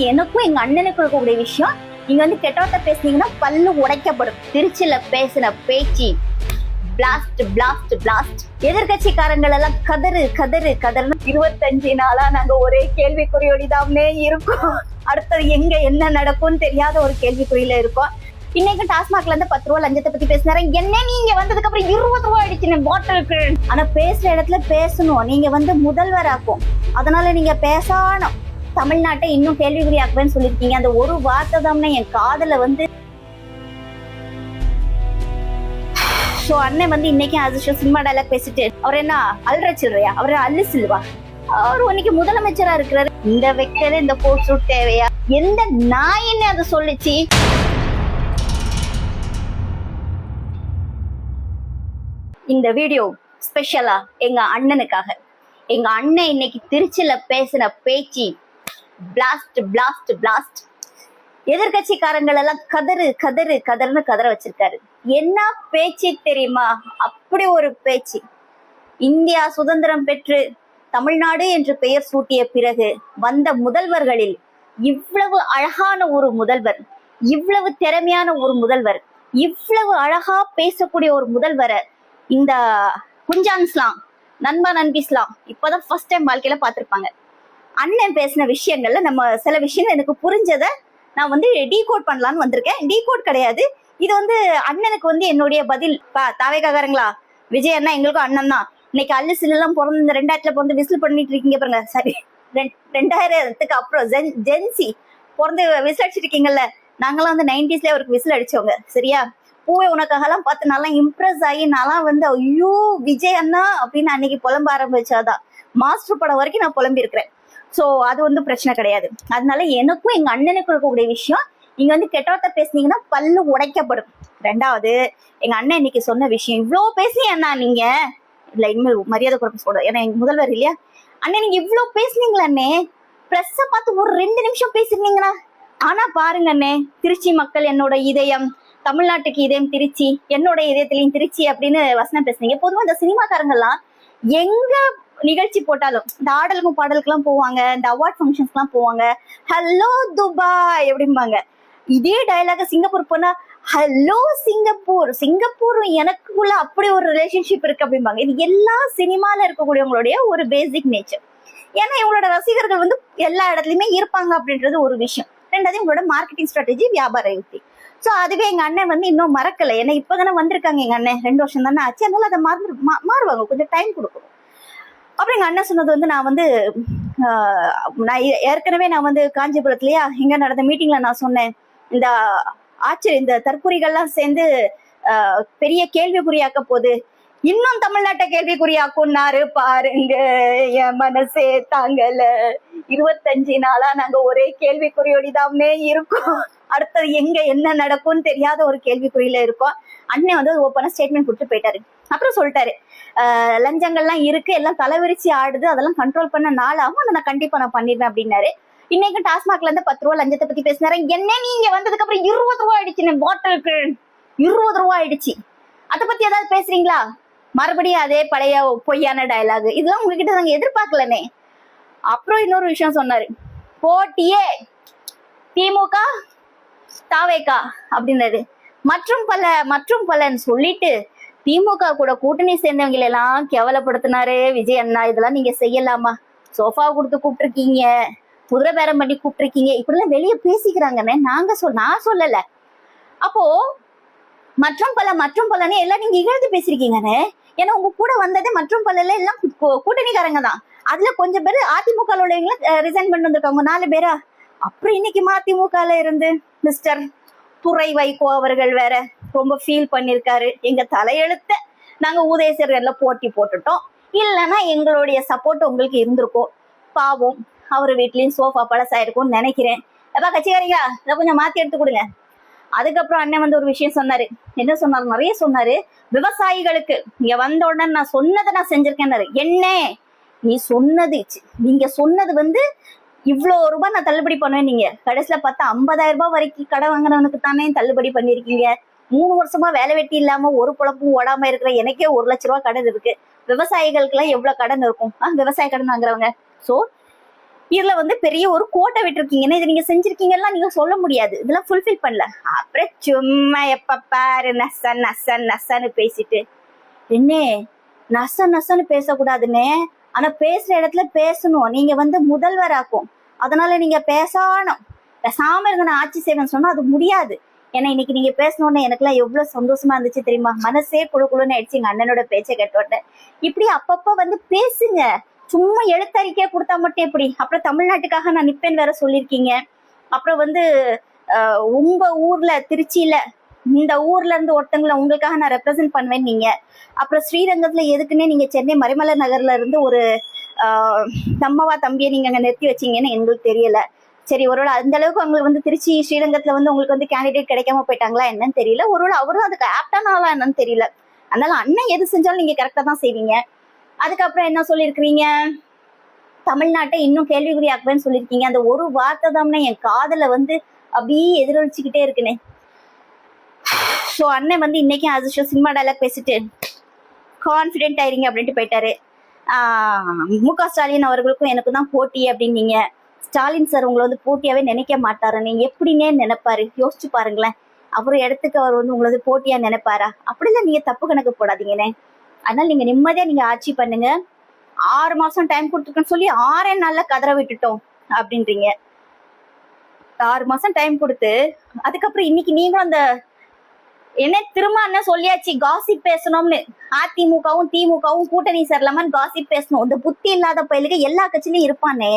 எனக்கும் எங்க அண்ணனுக்கு இருக்கக்கூடிய விஷயம், நீங்க வந்து கெட்டவட்ட பேசுனீங்கன்னா பல்லு உடைக்கப்படும். திருச்சியில பேசின பேச்சு பிளாஸ்ட் பிளாஸ்ட் பிளாஸ்ட். எதிர்கட்சிக்காரங்கள் எல்லாம் கதறு கதறு கதறுன்னு 25 நாளா நாங்க ஒரே கேள்விக்குறியோடிதாமே இருக்கோம். அடுத்தது எங்க என்ன நடக்கும்னு தெரியாத ஒரு கேள்விக்குறியில இருக்கோம். இன்னைக்கு டாஸ்மாக்ல இருந்து 10 ரூபா லஞ்சத்தை பத்தி பேசினாரு. என்ன நீங்க வந்ததுக்கு அப்புறம் 20 ரூபாய் அடிச்சு பாட்டிலுக்கு. ஆனா பேசுற இடத்துல பேசணும். நீங்க வந்து முதல்வராக்கும், அதனால நீங்க பேசணும். தமிழ்நாட்டை இன்னும் கேள்விக்குறியாக்குவேன்னு சொல்லியிருக்கீங்க. அந்த ஒரு வார்த்தை தான் என் காதுல வந்து. ஸோ அண்ணன் வந்து இன்னைக்கு அது சினிமா டைலாக் பேசிட்டு அவர் என்ன அல்ற சில்றையா, அவர் அல்லு சில்வா, அவர் இன்னைக்கு முதலமைச்சரா இருக்கிறாரு. இந்த வைக்கிறது இந்த கோட் சூட் தேவையா? எந்த நாயின்னு அதை சொல்லிச்சு? இந்த வீடியோ ஸ்பெஷலா எங்க அண்ணனுக்காக. எங்க அண்ணன் இன்னைக்கு திருச்சியில பேசின பேச்சு பிளாஸ்ட் பிளாஸ்ட் பிளாஸ்ட். எதிர்கட்சிக்காரங்கள் எல்லாம் கதறு கதறு கதறுன்னு கதற வச்சிருக்காரு. என்ன பேச்சு தெரியுமா? அப்படி ஒரு பேச்சு. இந்தியா சுதந்திரம் பெற்று தமிழ்நாடு என்று பெயர் சூட்டிய பிறகு வந்த முதல்வர்களில் இவ்வளவு அழகான ஒரு முதல்வர், இவ்வளவு திறமையான ஒரு முதல்வர், இவ்வளவு அழகா பேசக்கூடிய ஒரு முதல்வரை இந்த குஞ்சான்ஸ்லாம் நண்பா நண்பிஸ்லாம் இப்பதான் ஃபர்ஸ்ட் டைம் வாழ்க்கையில பார்த்திருப்பாங்க. அண்ணன் பேசின விஷயங்கள்ல நம்ம சில விஷயங்கள் எனக்கு புரிஞ்சதை நான் வந்து டீகோட் பண்ணலான்னு வந்திருக்கேன். டீகோட் கிடையாது, இது வந்து அண்ணனுக்கு வந்து என்னுடைய பதில். தாவேக்காரங்களா, விஜய் அண்ணா எங்களுக்கும் அண்ணன் தான். இன்னைக்கு அல்லு சில்லாம் பிறந்து இந்த 2000 பிறந்து விசில் பண்ணிட்டு இருக்கீங்க பாருங்க. சரி, 2000க்கு அப்புறம் ஜென்சி பிறந்து விசில் அடிச்சிட்டு இருக்கீங்கல்ல. நாங்களாம் வந்து 90ஸ்ல அவருக்கு விசில் அடிச்சவங்க. சரியா? பூவே உனக்காகலாம் பார்த்து நல்லா இம்ப்ரெஸ் ஆகி நான்லாம் வந்து ஐயோ விஜய் அண்ணா அப்படின்னு அன்னைக்கு புலம்ப ஆரம்பிச்சாதான் மாஸ்டர் படம் வரைக்கும் நான் புலம்பி இருக்கிறேன். ஸோ அது வந்து பிரச்சனை கிடையாது. அதனால எனக்கும் எங்க அண்ணனுக்கு இருக்கக்கூடிய விஷயம், நீங்க வந்து கெட்டவட்ட பேசுனீங்கன்னா பல்லு உடைக்கப்படும். ரெண்டாவது, எங்க அண்ணன் இன்னைக்கு சொன்ன விஷயம், இவ்வளோ பேசி அண்ணா நீங்க இல்ல இனிமேல் மரியாதை குறைப்பு சொல்ற, ஏன்னா எங்க முதல்வர் இல்லையா அண்ணன், நீங்க இவ்வளோ பேசுனீங்களா அண்ணே? பிரஸ்ஸை பார்த்து ஒரு 2 நிமிஷம் பேசிருந்தீங்களா? ஆனா பாருங்க அண்ணே, திருச்சி மக்கள் என்னோட இதயம், தமிழ்நாட்டுக்கு இதயம் திருச்சி, என்னோட இதயத்திலையும் திருச்சி அப்படின்னு வசனம் பேசுனீங்க. பொதுவாக இந்த சினிமாக்காரங்கெல்லாம் எங்க நிகழ்ச்சி போட்டாலும் இந்த ஆடலுக்கும் பாடலுக்குலாம் போவாங்க, இந்த அவார்ட் ஃபங்க்ஷன்ஸ்லாம் போவாங்க, ஹலோ துபாய் அப்படிம்பாங்க. இதே டயலாக சிங்கப்பூர் போனா ஹலோ சிங்கப்பூர், சிங்கப்பூரும் எனக்குள்ள அப்படி ஒரு ரிலேஷன்ஷிப் இருக்கு அப்படிம்பாங்க. இது எல்லா சினிமால இருக்கக்கூடியவங்களுடைய ஒரு பேசிக் நேச்சர். ஏன்னா இவங்களோட ரசிகர்கள் வந்து எல்லா இடத்துலயுமே இருப்பாங்க அப்படின்றது ஒரு விஷயம். ரெண்டாவது இவங்களோட மார்க்கெட்டிங் ஸ்ட்ராட்டஜி, வியாபார யுக்தி. ஸோ அதுவே எங்க அண்ணன் வந்து இன்னும் மறக்கலை. ஏன்னா இப்பதானே வந்திருக்காங்க எங்க அண்ணன், 2 வருஷம் தானே ஆச்சு. அதனால அதை மாறுவாங்க, கொஞ்சம் டைம் கொடுக்கணும். அப்புறம் எங்க அண்ணன் சொன்னது வந்து, நான் வந்து நான் ஏற்கனவே நான் வந்து காஞ்சிபுரத்துலயா இங்க நடந்த மீட்டிங்ல நான் சொன்னேன், இந்த இந்த தற்குறிகள்லாம் சேர்ந்து பெரிய கேள்விக்குறியாக்க போது, இன்னும் தமிழ்நாட்டை கேள்விக்குறியாக்குன்னாரு பாருங்க. என் மனசே தாங்கல. 25 நாளா நாங்க ஒரே கேள்விக்குறியோடிதாமே இருக்கோம். அடுத்தது எங்க என்ன நடக்கும்னு தெரியாத ஒரு கேள்விக்குறியில இருக்கோம். அண்ணன் வந்து ஓப்பனா ஸ்டேட்மெண்ட் கொடுத்து போயிட்டாரு. அப்புறம் சொல்லிட்டாரு, லஞ்சங்கள்லாம் இருக்கு, எல்லாம் தலைவிரிச்சு ஆடுது, அதெல்லாம் கண்ட்ரோல் பண்ண நாளாகும், நான் கண்டிப்பா நான் பண்ணிடுறேன் அப்படின்னாரு. இன்னைக்கு டாஸ்மாக்ல இருந்து 10 ரூபா லஞ்சத்தை பத்தி பேசினாரு. என்ன நீங்க வந்ததுக்கு அப்புறம் 20 ரூபாய் ஆயிடுச்சு பாட்டிலுக்கு, 20 ரூபாய் ஆயிடுச்சு. அதை பத்தி ஏதாவது பேசுறீங்களா? மறுபடியும் அதே பழைய பொய்யான டயலாக். இதெல்லாம் உங்ககிட்ட நாங்க எதிர்பார்க்கலனே. அப்புறம் இன்னொரு விஷயம் சொன்னாரு, போட்டியே திமுக தாவேக்கா அப்படின்னாரு. மற்றும் பலன்னு சொல்லிட்டு திமுக கூட கூட்டணி சேர்ந்தவங்க எல்லாம் கேவலப்படுத்தினாரு விஜய் அண்ணா. இதெல்லாம் நீங்க செய்யலாமா? சோஃபா கொடுத்து கூப்பிட்டுருக்கீங்க, குதிரை பேரம் பண்ணி கூப்பிட்டுருக்கீங்க, இப்படிலாம் வெளியே பேசிக்கிறாங்கன்னு நான் சொல்லல. அப்போ மற்றும் பலன்னு எல்லாம் நீங்க இகழ்ந்து பேசிருக்கீங்கன்னு. ஏன்னா உங்க கூட வந்தது மற்றும் பலல எல்லாம் கூட்டணிக்காரங்க தான். அதுல கொஞ்சம் பேர் அதிமுக ரிசைன் பண்ணி வந்திருக்காங்க, 4 பேரா. அப்புறம் இன்னைக்கு மதிமுகல இருந்து மிஸ்டர் துரை வைகோ அவர்கள் வேற ரொம்ப ஃபீல் பண்ணிருக்காரு. எங்க தலையெழுத்த நாங்க ஊதேசர்கள்ல போட்டி போட்டுட்டோம், இல்லைன்னா எங்களுடைய சப்போர்ட் உங்களுக்கு இருந்திருக்கும். பாவம், அவர் வீட்லயும் சோஃபா பழசாயிருக்கும்னு நினைக்கிறேன். எப்பா கட்சிக்காரங்க, இதை கொஞ்சம் மாத்தி எடுத்து கொடுங்க. அதுக்கப்புறம் அண்ணன் வந்து ஒரு விஷயம் சொன்னாரு. என்ன சொன்னாரு? நிறைய சொன்னாரு. விவசாயிகளுக்கு இங்க வந்த உடனே நான் சொன்னதை நான் செஞ்சிருக்கேன்னாரு. என்ன நீங்க சொன்னது வந்து இவ்வளோ ரூபாய் நான் தள்ளுபடி பண்ணுவேன், நீங்க கடைசியில பார்த்தா 50,000 ரூபாய் வரைக்கும் கடை வாங்கினவனுக்கு தானே தள்ளுபடி பண்ணிருக்கீங்க. 3 வருஷமா வேலை வெட்டி இல்லாம ஒரு பொழப்பும் ஓடாம இருக்கிற எனக்கே 1 லட்ச ரூபாய் கடன் இருக்கு. விவசாயிகளுக்கு எல்லாம் எவ்வளவு கடன் இருக்கும்? விவசாய கடன் வாங்குறவங்க. சோ இதுல வந்து பெரிய ஒரு கோட்டை விட்டுருக்கீங்கன்னா இது நீங்க செஞ்சிருக்கீங்கன்னா நீங்க சொல்ல முடியாது, இதெல்லாம் ஃபுல்ஃபில் பண்ணல. அப்புறம் சும்மா எப்ப பாரு நச நச நசன்னு பேசிட்டு, என்ன நச நசன்னு பேசக்கூடாதுன்னு, ஆனா பேசுற இடத்துல பேசணும். நீங்க வந்து முதல்வராக்கும், அதனால நீங்க பேசணும். பேசாம இருந்த நான் ஆட்சி செய்வேன்னு சொன்னா அது முடியாது. ஏன்னா இன்னைக்கு நீங்க பேசணும்னு எனக்குலாம் எவ்வளவு சந்தோஷமா இருந்துச்சு தெரியுமா? மனசே குழுக்குழுன்னு ஆயிடுச்சு எங்க அண்ணனோட பேச்சை கேட்டோட்ட. இப்படி அப்பப்ப வந்து பேசுங்க, சும்மா எழுத்தறிக்கையா கொடுத்தா மட்டும் எப்படி? அப்புறம் தமிழ்நாட்டுக்காக நான் நிப்பேன் வேற சொல்லியிருக்கீங்க. அப்புறம் வந்து உங்க ஊர்ல திருச்சியில இந்த ஊர்ல இருந்து ஒருத்தங்களை உங்களுக்காக நான் ரெப்ரசென்ட் பண்ணுவேன் நீங்க. அப்புறம் ஸ்ரீரங்கத்துல எதுக்குன்னே நீங்க சென்னை மறைமலை நகர்ல இருந்து ஒரு தம்மவா தம்பியை நீங்க அங்க நிறுத்தி வச்சீங்கன்னு எங்களுக்கு தெரியல. சரி, ஒருவேளை அந்த அளவுக்கு உங்களுக்கு வந்து திருச்சி ஸ்ரீரங்கத்துல வந்து உங்களுக்கு வந்து கேண்டிடேட் கிடைக்காம போயிட்டாங்களா என்னன்னு தெரியல. ஒருவேளை அவரும் அதுக்கு ஆப்டானாலா என்னன்னு தெரியல. அதனால அண்ணன் எது செஞ்சாலும் நீங்க கரெக்டா தான் செய்வீங்க. அதுக்கப்புறம் என்ன சொல்லியிருக்கிறீங்க? தமிழ்நாட்டை இன்னும் கேள்விக்குறியாக்குவேன்னு சொல்லியிருக்கீங்க. அந்த ஒரு வார்த்தை தான் என் காதுல வந்து அப்படியே எதிரொலிச்சுக்கிட்டே இருக்குனே. ஸோ அண்ணன் வந்து இன்னைக்கும் அது சினிமா டைலாக் பேசிட்டு கான்ஃபிடென்ட் ஆயிருங்க அப்படின்ட்டு போயிட்டாரு. மு.க. ஸ்டாலின் அவர்களுக்கும் எனக்கு தான் போட்டி அப்படின்னீங்க. ஸ்டாலின் சார் உங்களை வந்து போட்டியாவே நினைக்க மாட்டாரு. நீங்க எப்படின்னே நினைப்பாரு யோசிச்சு பாருங்களேன். அவரு இடத்துக்கு அவர் வந்து உங்களை வந்து போட்டியா நினைப்பாரா? அப்படிலாம் நீங்க தப்பு கணக்கு போடாதீங்கண்ணே. அதனால நீங்க நிம்மதியா நீங்க ஆட்சி பண்ணுங்க. 6 மாசம் டைம் கொடுத்துருக்குன்னு சொல்லி 6 நாள்ல கதற விட்டுட்டோம் அப்படின்றீங்க. 6 மாசம் டைம் கொடுத்து அதுக்கப்புறம் இன்னைக்கு நீங்களும் அந்த என்ன திரும்ப அண்ணன் சொல்லியாச்சு காசிப் பேசணும்னு. அதிமுகவும் திமுகவும் கூட்டணி சேரலாமான்னு காசிப் பேசணும். இந்த புத்தி இல்லாத பயிலுக்கு எல்லா கட்சியிலும் இருப்பானே.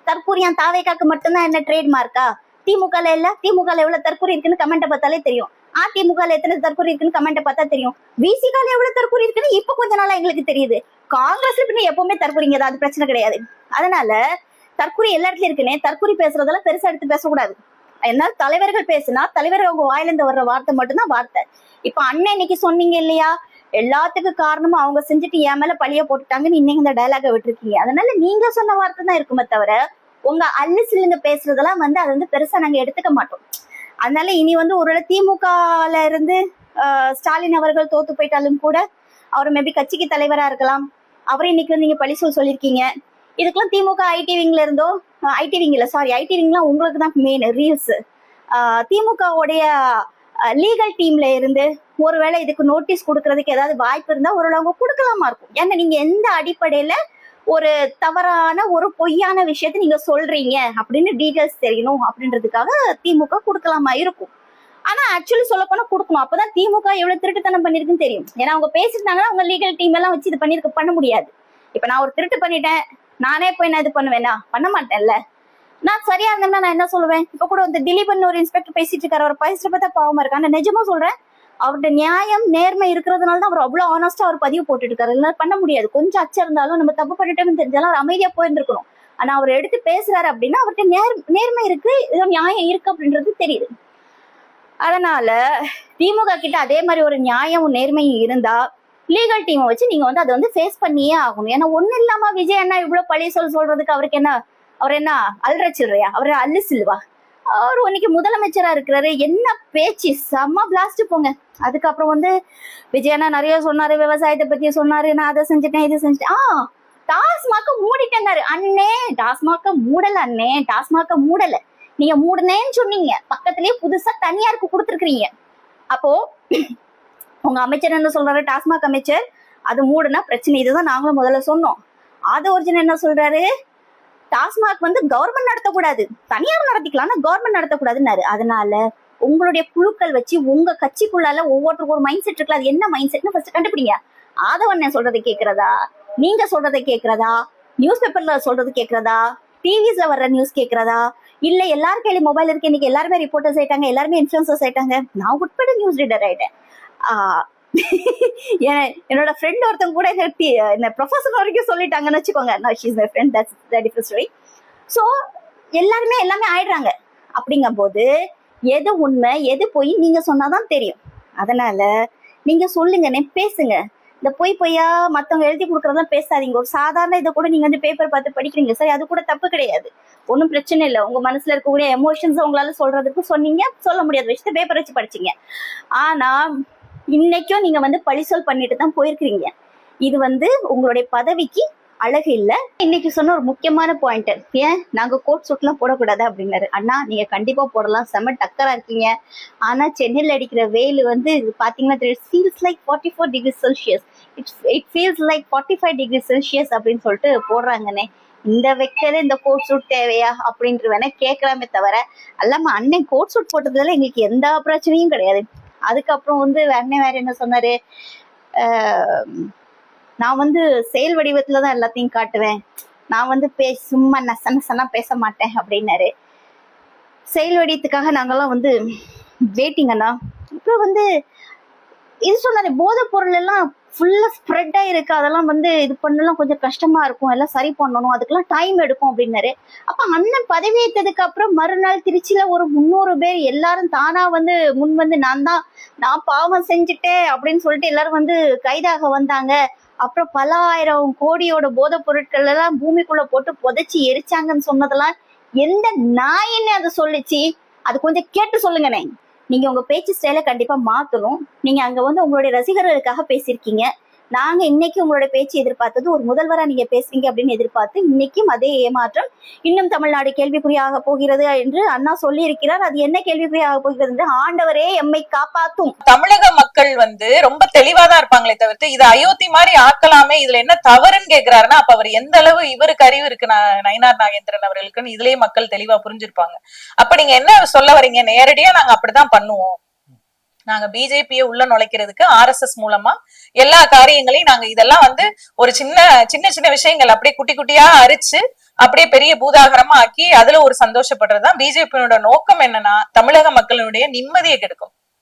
தற்கூரியான் தாவேக்காக்கு மட்டும்தான் என்ன ட்ரேட்மார்க்கா? திமுகல இல்ல? திமுகல எவ்வளவு தற்கூரி இருக்குன்னு கமெண்ட்டை பார்த்தாலே தெரியும். அதிமுகல எத்தனை தற்கூரி இருக்குன்னு கமெண்ட்டை பார்த்தா தெரியும். விசிகால எவ்வளவு தற்கூரி இருக்குன்னு இப்ப கொஞ்ச நாளா எங்களுக்கு தெரியுது. காங்கிரஸ்ல பின்ன எப்பவுமே தற்கூரிங்க தான், அது பிரச்சனை கிடையாது. அதனால தற்கூரி எல்லா இடத்துலயும் இருக்குன்னே. தற்கூரி பேசுறதெல்லாம் பெருசா எடுத்து பேசக்கூடாது. என்ன தலைவர்கள் பேசுனா தலைவர்கள் அவங்க வாயிலிருந்து வர்ற வார்த்தை மட்டும்தான் வார்த்தை. இப்ப அண்ணன் இன்னைக்கு சொன்னீங்க இல்லையா, எல்லாத்துக்கும் காரணமும் அவங்க செஞ்சுட்டு என் மேல பழிய போட்டுட்டாங்கன்னு இன்னைக்கு இந்த டயலாக விட்டுருக்கீங்க. அதனால நீங்க சொன்ன வார்த்தை தான் இருக்குமே தவிர உங்க அல்லு சில்லுங்க பேசுறதெல்லாம் வந்து அதை வந்து பெருசா நாங்க எடுத்துக்க மாட்டோம். அதனால இனி வந்து ஒருவேளை திமுகல இருந்து ஸ்டாலின் அவர்கள் தோத்து போயிட்டாலும் கூட அவர் மேபி கட்சிக்கு தலைவரா இருக்கலாம். அவரும் இன்னைக்கு வந்து நீங்க பழி சொல்லியிருக்கீங்க. இதுக்கெல்லாம் திமுக ஐடி விங்ல இருந்தோ ஐடி விங்லாம் உங்களுக்கு தான் மெயின் ரீல்ஸ். திமுகவுடைய லீகல் டீம்ல இருந்து ஒருவேளை இதுக்கு நோட்டீஸ் கொடுக்கறதுக்கு ஏதாவது வாய்ப்பு இருந்தா ஓரளவு கொடுக்கலாமா இருக்கும். ஏன்னா நீங்க எந்த அடிப்படையில ஒரு தவறான ஒரு பொய்யான விஷயத்த நீங்க சொல்றீங்க அப்படின்னு டீடைல்ஸ் தெரியணும் அப்படின்றதுக்காக திமுக கொடுக்கலாமா இருக்கும். ஆனா ஆக்சுவலி சொல்ல போனா கொடுக்கணும். அப்பதான் திமுக எவ்வளவு திருட்டுத்தனம் பண்ணிருக்குன்னு தெரியும். ஏன்னா அவங்க பேசிட்டாங்கன்னா அவங்க லீகல் டீம் எல்லாம் வச்சு இது பண்ண முடியாது. இப்ப நான் ஒரு திருட்டு பண்ணிட்டேன், நானே போய் நான் இது பண்ணுவேனா? பண்ண மாட்டேன்ல. நான் சரியா இருந்தேன்னா நான் என்ன சொல்லுவேன்? இப்ப கூட வந்து திலீபன் ஒரு இன்ஸ்பெக்டர் பேசிட்டு இருக்காரு, அவர் பேசுற பார்த்தா பாவமா இருக்கு. ஆனா நிஜமா சொல்றேன், அவர்கிட்ட நியாயம் நேர்மை இருக்கிறதுனால தான் அவர் அவ்வளவு ஆனஸ்டா அவர் பதிவு போட்டுட்டு இருக்காரு. இல்லைன்னா பண்ண முடியாது. கொஞ்சம் அச்சம் இருந்தாலும் நம்ம தப்பு பண்ணிட்டோம்னு தெரிஞ்சாலும் அவர் அமைதியா போயிருந்திருக்கணும். ஆனா அவர் எடுத்து பேசுறாரு அப்படின்னா அவர்கிட்ட நேர்மை இருக்கு, ஏதோ நியாயம் இருக்கு அப்படின்றது தெரியுது. அதனால திமுக கிட்ட அதே மாதிரி ஒரு நியாயமும் நேர்மையும் இருந்தா லீகல் டீமை வச்சு நீங்க வந்து அதை வந்து ஃபேஸ் பண்ணியே ஆகணும். ஏன்னா ஒண்ணு இல்லாம விஜய் அண்ணா இவ்வளவு பழி சொல்றதுக்கு அவருக்கு என்ன, அவர் என்ன அல்ற சில்றையா? அவரு அல்லு சில்வா? அவர் இன்னைக்கு முதலமைச்சரா இருக்கிறாரு. என்ன பேச்சு, செம்ம பிளாஸ்ட் போங்க. அதுக்கப்புறம் வந்து விஜய் அண்ணா நிறைய சொன்னாரு, விவசாயத்தை பத்தி சொன்னாரு, நான் அதை செஞ்சுட்டேன் இது செஞ்சுட்டேன். டாஸ்மாக மூடிட்டேன்னாரு. அண்ணே டாஸ்மாக மூடல, அண்ணே டாஸ்மாக மூடல, நீங்க மூடுனேன்னு சொன்னீங்க. பக்கத்துலயே புதுசா தனியாருக்கு கொடுத்துருக்கீங்க. அப்போ உங்க அமைச்சர் என்ன சொல்றாரு? டாஸ்மாக் அமைச்சர் அது மூடுனா பிரச்சனை, இதுதான் நாங்களும் முதல்ல சொன்னோம். அது ஒரிஜினல் என்ன சொல்றாரு? டாஸ்மாக் வந்து கவர்மெண்ட் நடத்தக்கூடாது, தனியார் நடத்திக்கலாம், கவர்மெண்ட் நடத்தக்கூடாதுன்னாரு. அதனால உங்களுடைய குழுக்கள் வச்சு உங்க கட்சிக்குள்ளால ஒவ்வொருத்தருக்கும் ஒரு மைண்ட் செட் இருக்குல்ல, அது என்ன மைண்ட் செட்னு ஃபர்ஸ்ட் கண்டுபிடிங்க. ஆதவன் சொல்றதை கேட்கறதா, நீங்க சொல்றதை கேட்கறதா, நியூஸ் பேப்பர்ல சொல்றது கேட்கறதா, டிவிஸ்ல வர்ற நியூஸ் கேட்கறதா, இல்ல எல்லாரும் கையில மொபைல் இருக்கு, இன்னைக்கு எல்லாருமே ரிப்போர்ட்டர்ஸ் ஆயிட்டாங்க, எல்லாருமே இன்ஃபுளுசர்ஸ் ஆயிட்டாங்க, நான் உட்பட நியூஸ் ரீடர் ஆயிட்டேன். என்னோட ஃப்ரெண்ட் ஒருத்தவங்க கூட என்ன ப்ரொஃபஸர் வரைக்கும் சொல்லிட்டாங்கன்னு வச்சுக்கோங்க. ஸோ எல்லாருமே எல்லாமே ஆயிடுறாங்க. அப்படிங்கும் போது எது உண்மை எது பொய் நீங்க சொன்னாதான் தெரியும். அதனால நீங்க சொல்லுங்க, பேசுங்க. இந்த பொய்யா மத்தவங்க எழுதி கொடுக்கறதெல்லாம் பேசாதீங்க. ஒரு சாதாரண இதை கூட நீங்க வந்து பேப்பர் பார்த்து படிக்கிறீங்க, சரி, அது கூட தப்பு கிடையாது, ஒன்றும் பிரச்சனை இல்லை. உங்க மனசுல இருக்கக்கூடிய எமோஷன்ஸ் உங்களால சொல்றதுக்கு சொன்னீங்க, சொல்ல முடியாத விஷயத்த பேப்பர் வச்சு படிச்சீங்க. ஆனா இன்னைக்கும் நீங்க வந்து பழிசொல் பண்ணிட்டு தான் போயிருக்கிறீங்க. இது வந்து உங்களுடைய பதவிக்கு அழகு இல்ல. இன்னைக்கு சொன்ன ஒரு முக்கியமான பாயிண்ட், ஏன் நாங்க கோட் சூட் எல்லாம் போடக்கூடாது அப்படின்னாரு. அண்ணா நீங்க கண்டிப்பா போடலாம், செம டக்கரா இருக்கீங்க. ஆனா சென்னையில அடிக்கிற வெயில் வந்து பாத்தீங்கன்னா feels like 44 degree Celsius, it feels like 45 degree Celsius அப்படின்னு சொல்லிட்டு போடுறாங்கண்ணே. இந்த வெக்கல இந்த கோட் சூட் தேவையா அப்படின்ட்டு வேணா கேட்கலாமே தவிர, அல்லாம அண்ணன் கோட் சூட் போட்டதுல எங்களுக்கு எந்த பிரச்சனையும் கிடையாது. அதுக்கப்புறம் வந்து அண்ணன் வேற என்ன சொன்னாரு, நான் வந்து செயல் வடிவத்துலதான் எல்லாத்தையும் காட்டுவேன், நான் வந்து சும்மா நச நசனா பேச மாட்டேன் அப்படின்னாரு. செயல் வடிவத்துக்காக நாங்கெல்லாம் வந்து வெயிட்டிங் அண்ணா. அப்புறம் வந்து இது சொன்னாரு, போதைப் பொருள் எல்லாம் ஃபுல்லா ஸ்ப்ரெட் ஆயிருக்கு, அதெல்லாம் வந்து இது பண்ணலாம் கொஞ்சம் கஷ்டமா இருக்கும், எல்லாம் சரி பண்ணணும், அதுக்கெல்லாம் டைம் எடுக்கும் அப்படின்னாரு. அப்ப அண்ணன் பதவியேற்றதுக்கு அப்புறம் மறுநாள் திருச்சியில ஒரு 300 பேர் எல்லாரும் தானா வந்து முன் வந்து நான் பாவம் செஞ்சுட்டேன் அப்படின்னு சொல்லிட்டு எல்லாரும் வந்து கைதாக வந்தாங்க. அப்புறம் பல ஆயிரம் கோடியோட போதைப் பொருட்கள் எல்லாம் பூமிக்குள்ள போட்டு புதைச்சி எரிச்சாங்கன்னு சொன்னதெல்லாம் எந்த நாயின்னு அதை சொல்லிச்சு? அது கொஞ்சம் கேட்டு சொல்லுங்கண்ணே. நீங்க உங்க பேச்சு ஸ்டைல கண்டிப்பா மாத்தணும். நீங்க அங்க வந்து உங்களுடைய ரசிகர்களுக்காக பேசியிருக்கீங்க. நாங்க இன்னைக்கு உங்களுடைய பேச்சு எதிர்பார்த்தது ஒரு முதல்வரா நீங்க பேசுறீங்க அப்படின்னு எதிர்பார்த்து, இன்னைக்கும் அதே ஏமாற்றம். இன்னும் தமிழ்நாடு கேள்விக்குறியாக போகிறது என்று அண்ணா சொல்லி இருக்கிறார். அது என்ன கேள்விக்குறியாக போகிறது என்று ஆண்டவரே எம்மை காப்பாத்தும். தமிழக மக்கள் வந்து ரொம்ப தெளிவாதான் இருப்பாங்களே தவிர்த்து இது அயோத்தி மாதிரி ஆக்கலாமே, இதுல என்ன தவறுன்னு கேக்குறாருன்னா அப்ப அவர் எந்த அளவு இவருக்கு அறிவு இருக்கு நயினார் நாகேந்திரன் அவர்களுக்குன்னு இதுலயே மக்கள் தெளிவா புரிஞ்சிருப்பாங்க. அப்ப நீங்க என்ன சொல்ல வரீங்க? நேரடியா நாங்க அப்படிதான் பண்ணுவோம், நாங்க பிஜேபியை உள்ள நுழைக்கிறதுக்கு RSS மூலமா எல்லா காரியங்களையும் நாங்க இதெல்லாம் வந்து ஒரு சின்ன சின்ன சின்ன விஷயங்கள் அப்படியே குட்டி குட்டியா அரிச்சு அப்படியே பெரிய பூதாகரமா ஆக்கி அதுல ஒரு சந்தோஷப்படுறதுதான் பிஜேபியோட நோக்கம். என்னன்னா தமிழக மக்களுடைய நிம்மதியை கெடுக்கும்.